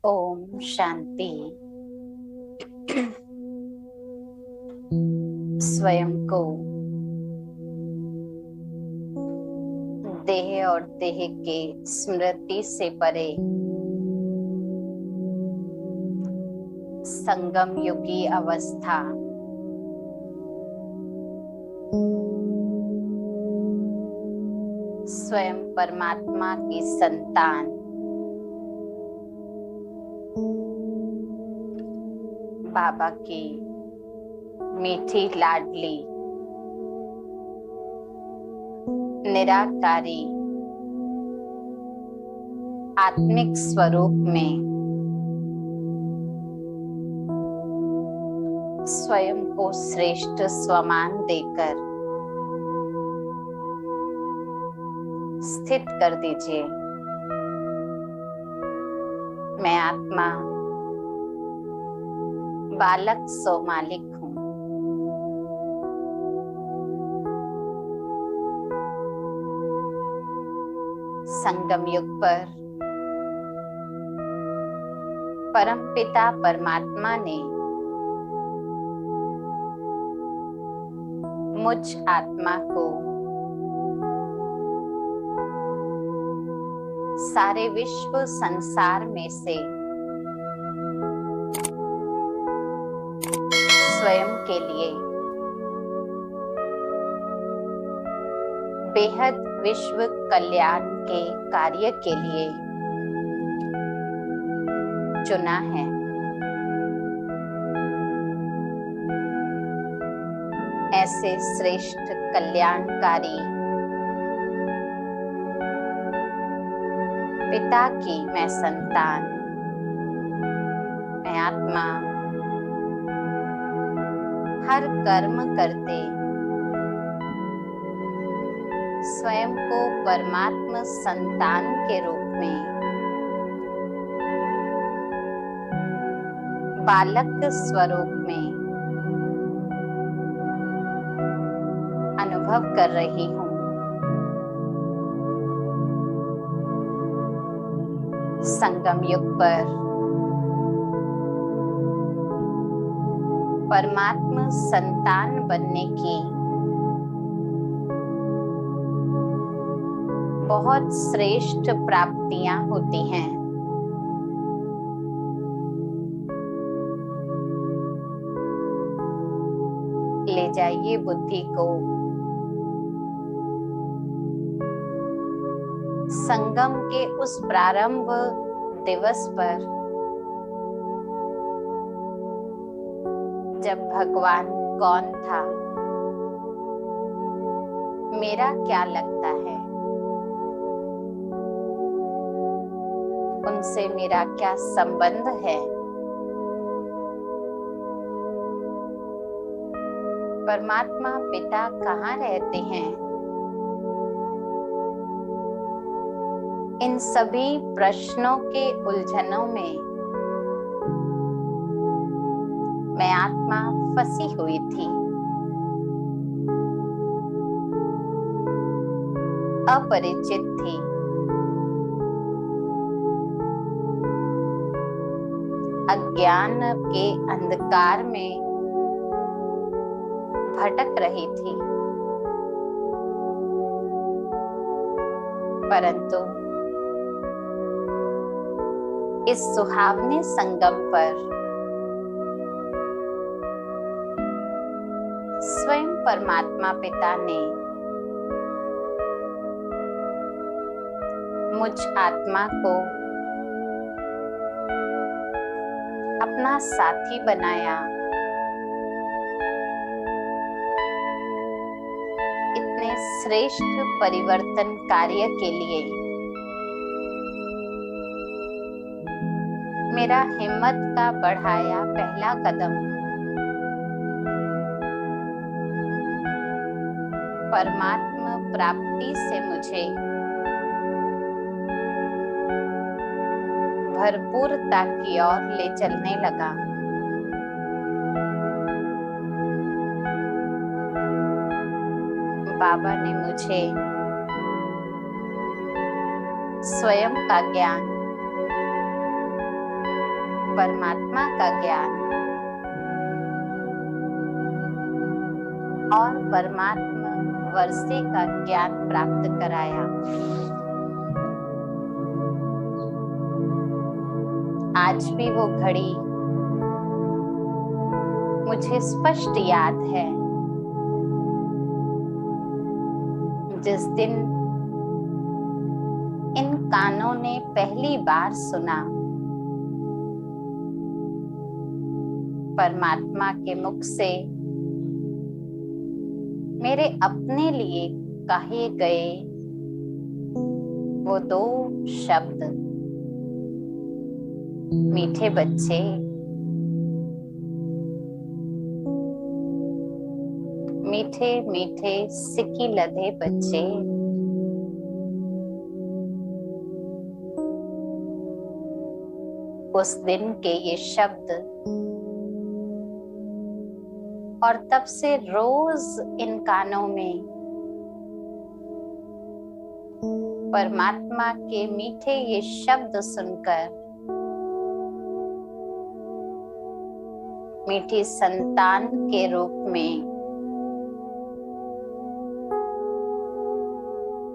ओम शांति। स्वयं को देह और देह के स्मृति से परे संगम युगी अवस्था स्वयं परमात्मा की संतान बाबा की मीठी लाडली निराकारी आत्मिक स्वरूप में स्वयं को श्रेष्ठ स्वमान देकर स्थित कर दीजिए। मैं आत्मा बालक सो मालिक हूँ। संगम युग पर परम पिता परमात्मा ने मुझ आत्मा को सारे विश्व संसार में से स्वयं के लिए बेहद विश्व कल्याण के कार्य के लिए चुना है। ऐसे श्रेष्ठ कल्याणकारी पिता की मैं संतान, मैं आत्मा हर कर्म करते स्वयं को परमात्मा संतान के रूप में बालक स्वरूप में अनुभव कर रही हूँ। संगम युग पर परमात्मा संतान बनने की बहुत श्रेष्ठ प्राप्तियां होती हैं। ले जाइए बुद्धि को संगम के उस प्रारंभ दिवस पर जब भगवान कौन था, मेरा क्या लगता है, उनसे मेरा क्या संबंध है। परमात्मा पिता कहाँ रहते हैं, इन सभी प्रश्नों के उलझनों में मैं आत्मा फंसी हुई थी। अपरिचित थी। अज्ञान के अंधकार में भटक रही थी। परंतु इस सुहावने संगम पर स्वयं परमात्मा पिता ने मुझ आत्मा को अपना साथी बनाया। इतने श्रेष्ठ परिवर्तन कार्य के लिए मेरा हिम्मत का बढ़ाया पहला कदम परमात्मा प्राप्ति से मुझे भरपूरता की ओर ले चलने लगा। बाबा ने मुझे स्वयं का ज्ञान परमात्मा का ज्ञान और परमात्मा वर्षे का ज्ञान प्राप्त कराया। आज भी वो घड़ी मुझे स्पष्ट याद है, जिस दिन इन कानों ने पहली बार सुना परमात्मा के मुख से मेरे अपने लिए कहे गए वो दो शब्द, मीठे बच्चे, मीठे मीठे सिक्की लधे बच्चे। उस दिन के ये शब्द और तब से रोज इन कानों में परमात्मा के मीठे ये शब्द सुनकर मीठी संतान के रूप में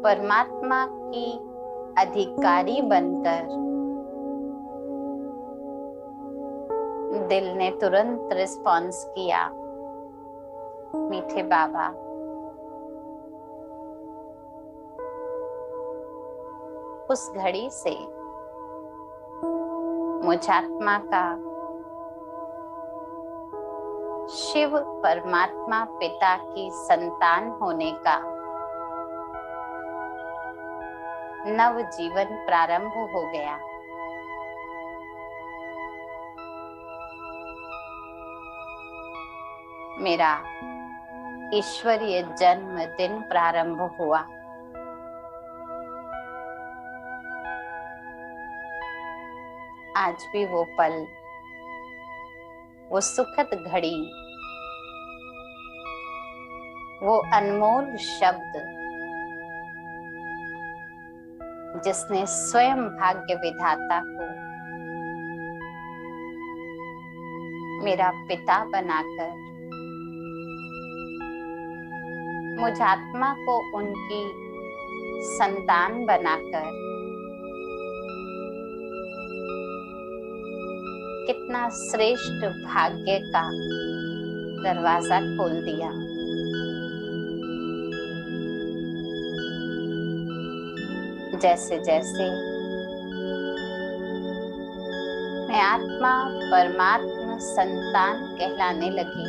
परमात्मा की अधिकारी बनकर दिल ने तुरंत रिस्पॉन्स किया, मीठे बाबा। उस घड़ी से मुझ आत्मा का शिव परमात्मा पिता की संतान होने का नव जीवन प्रारंभ हो गया। मेरा ईश्वरीय जन्म दिन प्रारंभ हुआ। आज भी वो पल, वो सुखद घड़ी, वो अनमोल शब्द जिसने स्वयं भाग्य विधाता को मेरा पिता बनाकर मुझ आत्मा को उनकी संतान बनाकर कितना श्रेष्ठ भाग्य का दरवाजा खोल दिया। जैसे जैसे मैं आत्मा परमात्मा संतान कहलाने लगी,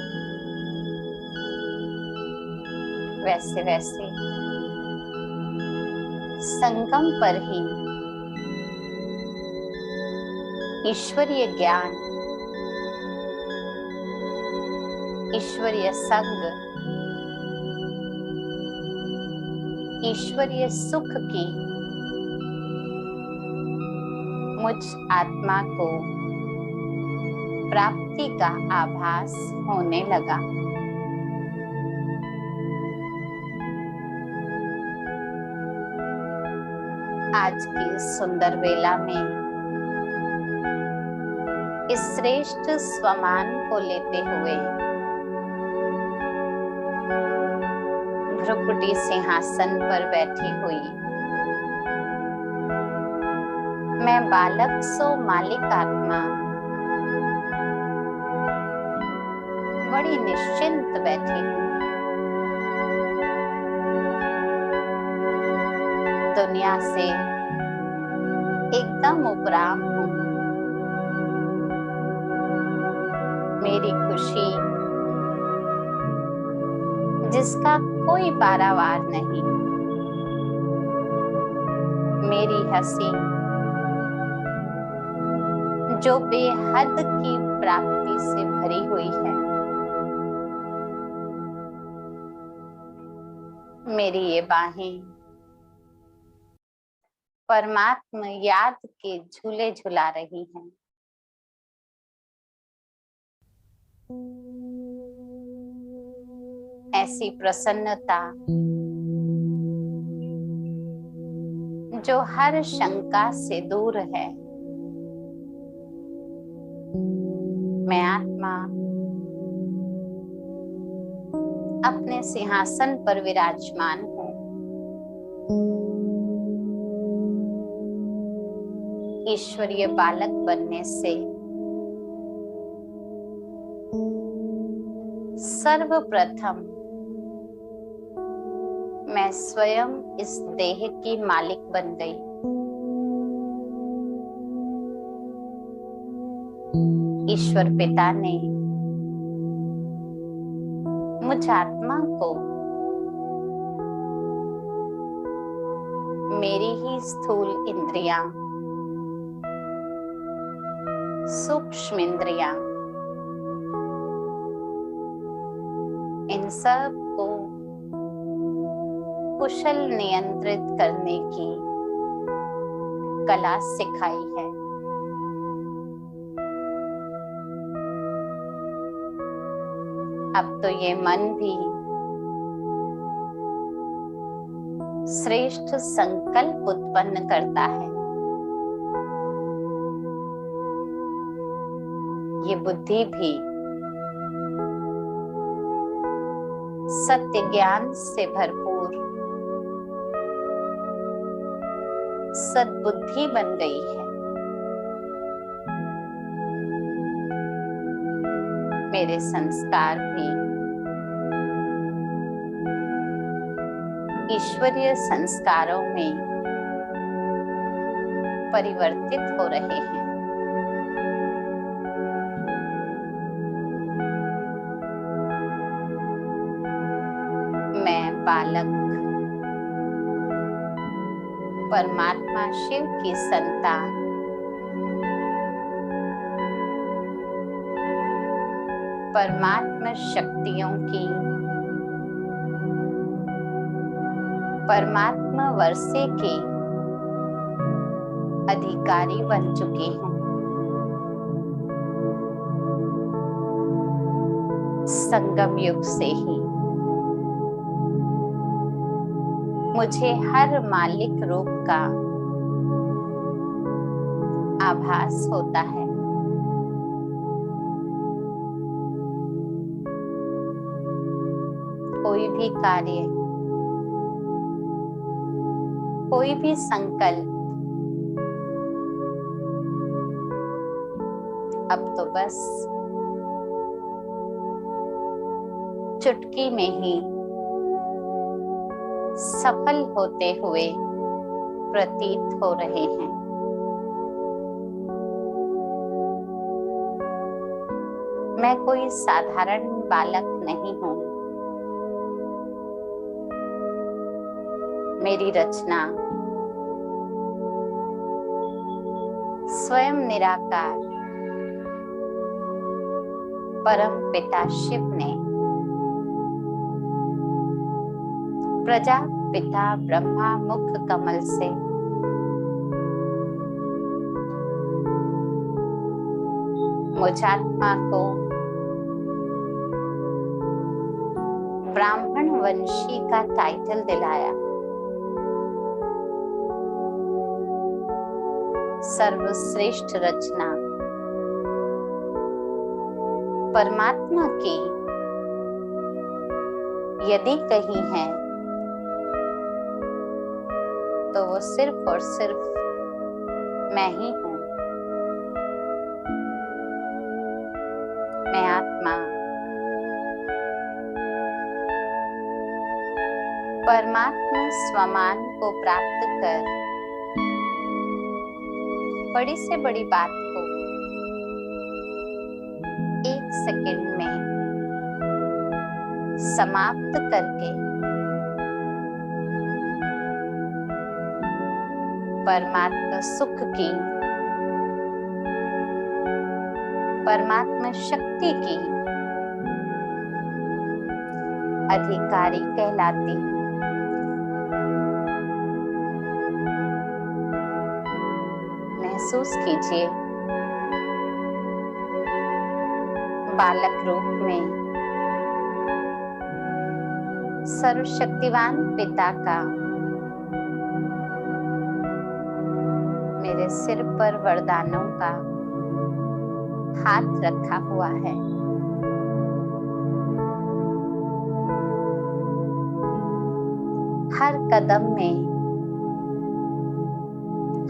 वैसे वैसे संगम पर ही ईश्वरीय ज्ञान, ईश्वरीय संग, ईश्वरीय सुख की मुझ आत्मा को प्राप्ति का आभास होने लगा। आज की सुंदर वेला में इस श्रेष्ठ स्वमान को लेते हुए भ्रुकुटी सिंहासन पर बैठी हुई मैं बालक सो मालिक आत्मा बड़ी निश्चिंत बैठी हूँ। दुनिया से एकदम उपराम हूँ। मेरी खुशी जिसका कोई पारावार नहीं, मेरी हंसी जो बेहद की प्राप्ति से भरी हुई है, मेरी ये बाहें परमात्मा याद के झूले झुला रही हैं। ऐसी प्रसन्नता जो हर शंका से दूर है, मैं आत्मा अपने सिंहासन पर विराजमान हूँ। ईश्वरीय बालक बनने से सर्वप्रथम मैं स्वयं इस देह की मालिक बन गई। ईश्वर पिता ने मुझ आत्मा को मेरी ही स्थूल इंद्रियां, सूक्ष्म इंद्रियां, इन सब को कुशल नियंत्रित करने की कला सिखाई है। अब तो ये मन भी श्रेष्ठ संकल्प उत्पन्न करता है। ये बुद्धि भी सत्य ज्ञान से भरपूर सद्बुद्धि बन गई है। मेरे संस्कार भी ईश्वरीय संस्कारों में परिवर्तित हो रहे हैं। मैं बालक परमात्मा शिव की संतान परमात्मा शक्तियों की परमात्मा वर्षे के अधिकारी बन चुकी हूँ। संगम युग से ही मुझे हर मालिक रूप का आभास होता है। कोई भी कार्य, कोई भी संकल्प अब तो बस चुटकी में ही सफल होते हुए प्रतीत हो रहे हैं। मैं कोई साधारण बालक नहीं हूँ। मेरी रचना स्वयं निराकार परम पिता शिव ने प्रजापिता ब्रह्मा मुख कमल से मुझ आत्मा को ब्राह्मण वंशी का टाइटल दिलाया। सर्वश्रेष्ठ रचना परमात्मा की यदि कहीं है तो वो सिर्फ और सिर्फ मैं ही हूँ। मैं आत्मा परमात्मा स्वमान को प्राप्त कर बड़ी से बड़ी बात को एक सेकंड में समाप्त करके परमात्मा सुख की, परमात्मा शक्ति की अधिकारी कहलाती। महसूस कीजिए बालक रूप में सर्वशक्तिवान पिता का मेरे सिर पर वरदानों का हाथ रखा हुआ है। हर कदम में,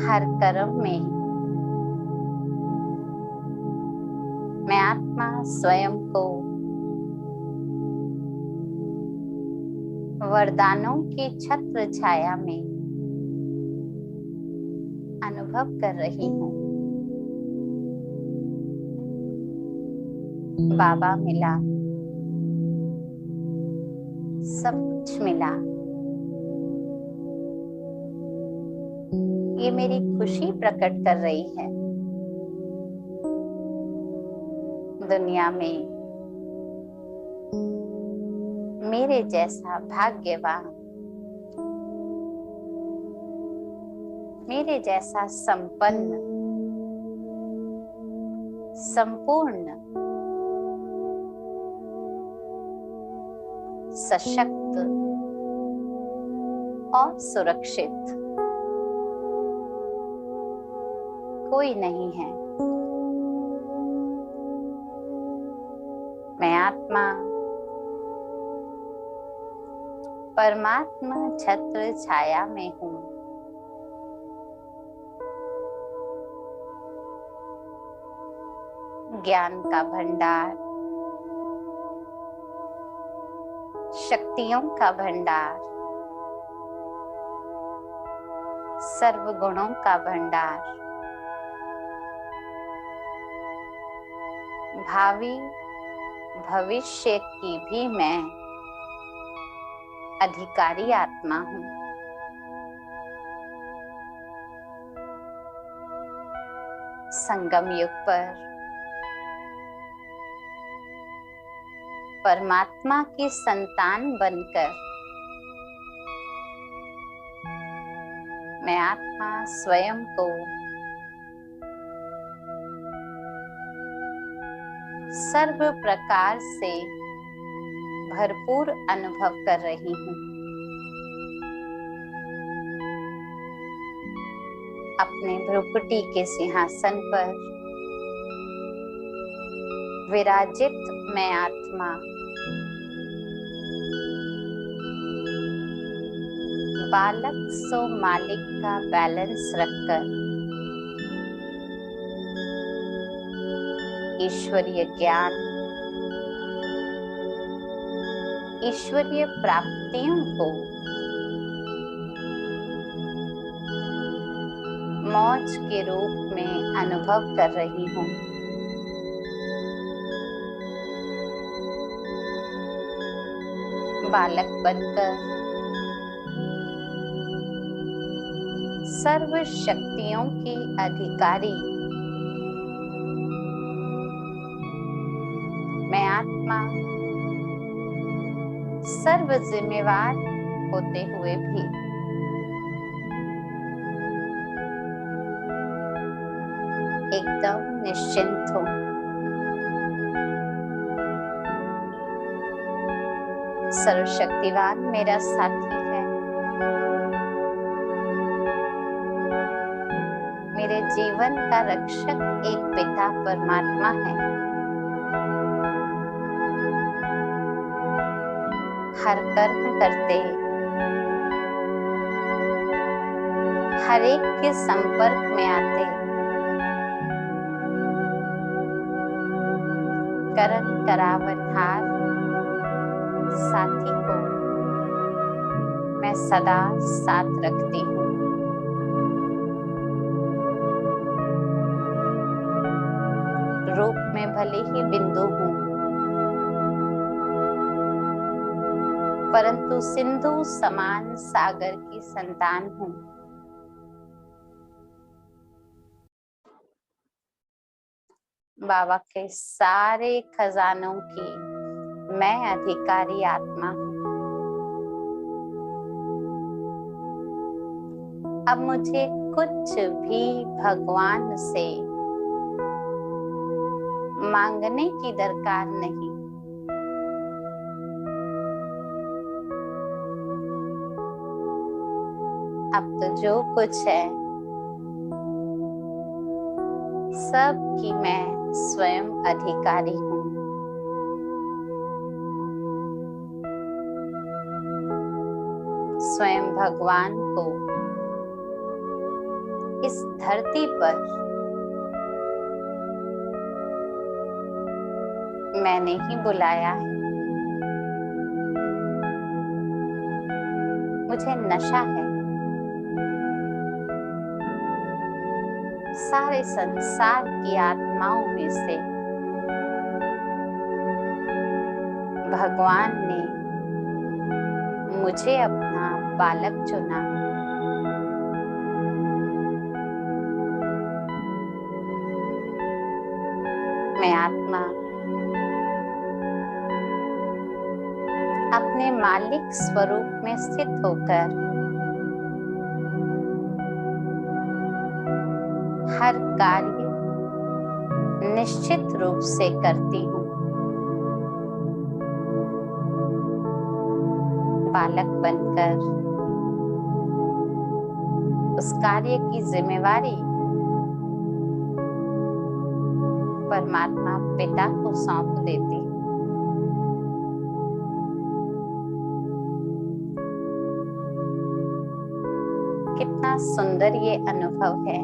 हर कर्म में मैं आत्मा स्वयं को वरदानों की छत्र छाया में अनुभव कर रही हूँ। बाबा मिला, सब कुछ मिला। ये मेरी खुशी प्रकट कर रही है। दुनिया में मेरे जैसा भाग्यवान, मेरे जैसा संपन्न, संपूर्ण, सशक्त और सुरक्षित कोई नहीं है। मैं आत्मा परमात्मा छत्र छाया में हूँ। ज्ञान का भंडार, शक्तियों का भंडार, सर्व गुणों का भंडार, भावी भविष्य की भी मैं अधिकारी आत्मा हूँ। संगम युग पर परमात्मा की संतान बनकर मैं आत्मा स्वयं को सर्व प्रकार से भरपूर अनुभव कर रही हूँ। अपने भ्रुकुटी के सिंहासन पर विराजित मैं आत्मा बालक सो मालिक का बैलेंस रखकर ईश्वरीय ज्ञान, ईश्वरीय प्राप्तियों को मौज के रूप में अनुभव कर रही हूँ। बालक बनकर सर्व शक्तियों की अधिकारी मैं आत्मा सर्व जिम्मेवार होते हुए भी एकदम निश्चिंत हूँ। सर्वशक्तिवान मेरा साथी है। मेरे जीवन का रक्षक एक पिता परमात्मा है। हर कर्म करते, हर एक के संपर्क में आते, करन करावनहार साथी को मैं सदा साथ रखती हूँ। रूप में भले ही बिंदु हूँ, परंतु सिंधु समान सागर की संतान हूँ। बाबा के सारे खजानों की मैं अधिकारी आत्मा हूँ। अब मुझे कुछ भी भगवान से मांगने की दरकार नहीं। अब तो जो कुछ है सब की मैं स्वयं अधिकारी हूँ। स्वयं भगवान को इस धरती पर मैंने ही बुलाया है। मुझे नशा है सारे संसार की आत्माओं में से भगवान ने मुझे अपना बालक चुना। मैं आत्मा अपने मालिक स्वरूप में स्थित होकर हर कार्य निश्चित रूप से करती हूँ। बालक बनकर उस कार्य की जिम्मेवारी परमात्मा पिता को सौंप देती। कितना सुंदर ये अनुभव है।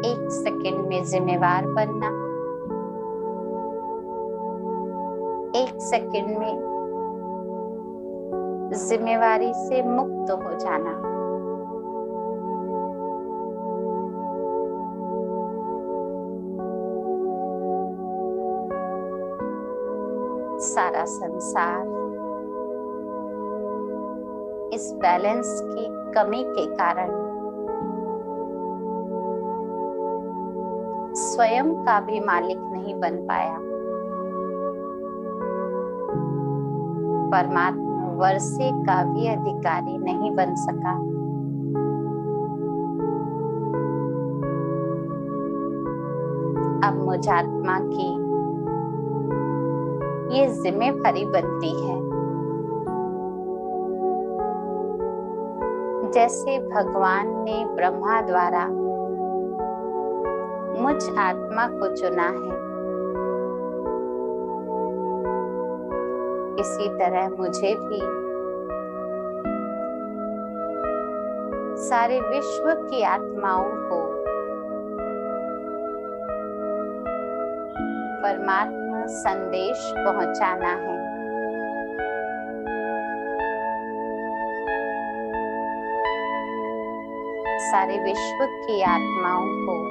एक सेकंड में जिम्मेवार बनना, एक सेकंड में जिम्मेवारी से मुक्त हो जाना। सारा संसार इस बैलेंस की कमी के कारण स्वयं का भी मालिक नहीं बन पाया। परमात्मा वर्षे का भी अधिकारी नहीं बन सका। अब मुझ आत्मा की ये जिम्मेदारी बनती है। जैसे भगवान ने ब्रह्मा द्वारा मुझ आत्मा को चुना है, इसी तरह मुझे भी सारे विश्व की आत्माओं को परमात्मा संदेश पहुंचाना है। सारे विश्व की आत्माओं को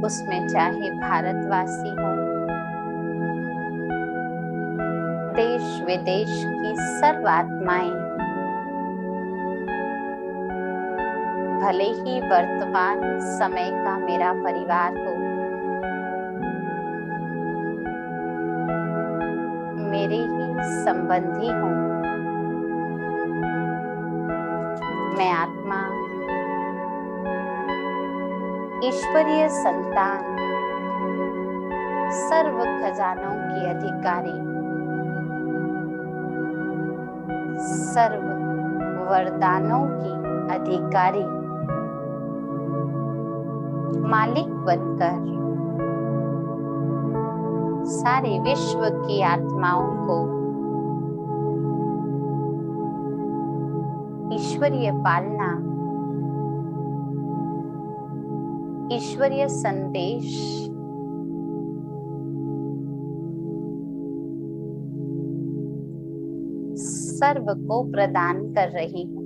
उसमें चाहे भारतवासी हो, देश विदेश की सर्व आत्माएं, भले ही वर्तमान समय का मेरा परिवार हो, मेरे ही संबंधी हो, मैं आत्मा ईश्वरीय संतान, सर्व खजानों की अधिकारी, सर्व वरदानों की अधिकारी, मालिक बनकर सारे विश्व की आत्माओं को ईश्वरीय पालना, ईश्वरीय संदेश सर्व को प्रदान कर रही हूँ।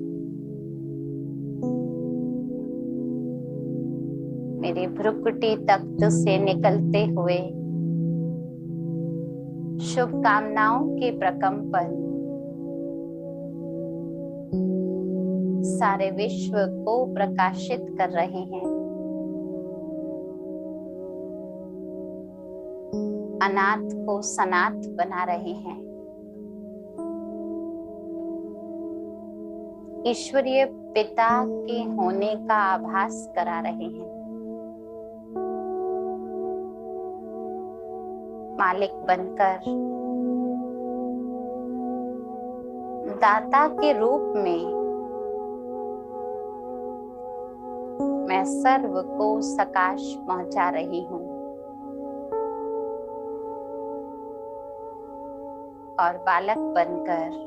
मेरे भ्रुकुटी तख्त से निकलते हुए शुभकामनाओं के प्रकंपन सारे विश्व को प्रकाशित कर रहे हैं। अनाथ को सनाथ बना रहे हैं। ईश्वरीय पिता के होने का आभास करा रहे हैं। मालिक बनकर दाता के रूप में मैं सर्व को सकाश पहुंचा रही हूँ और बालक बनकर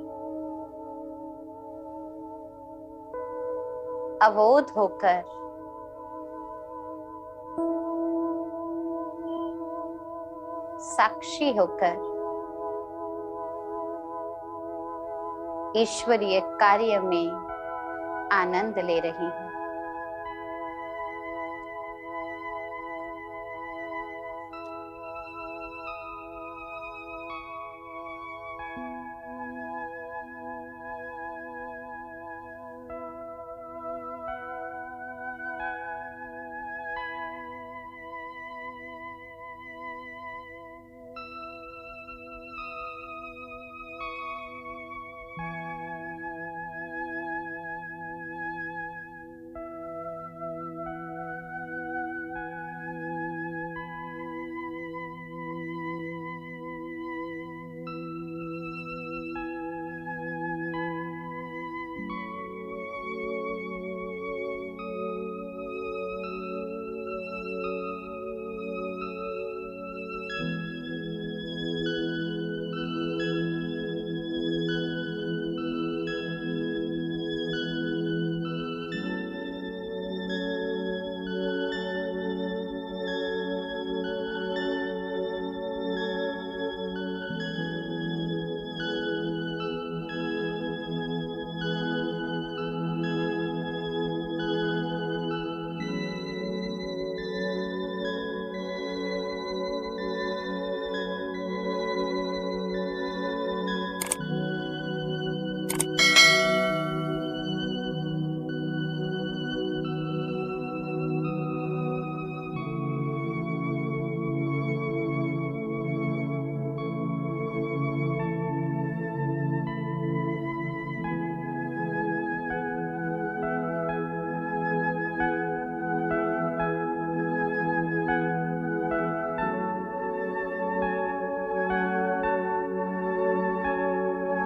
अबोध होकर साक्षी होकर ईश्वरीय कार्य में आनंद ले रही हूँ।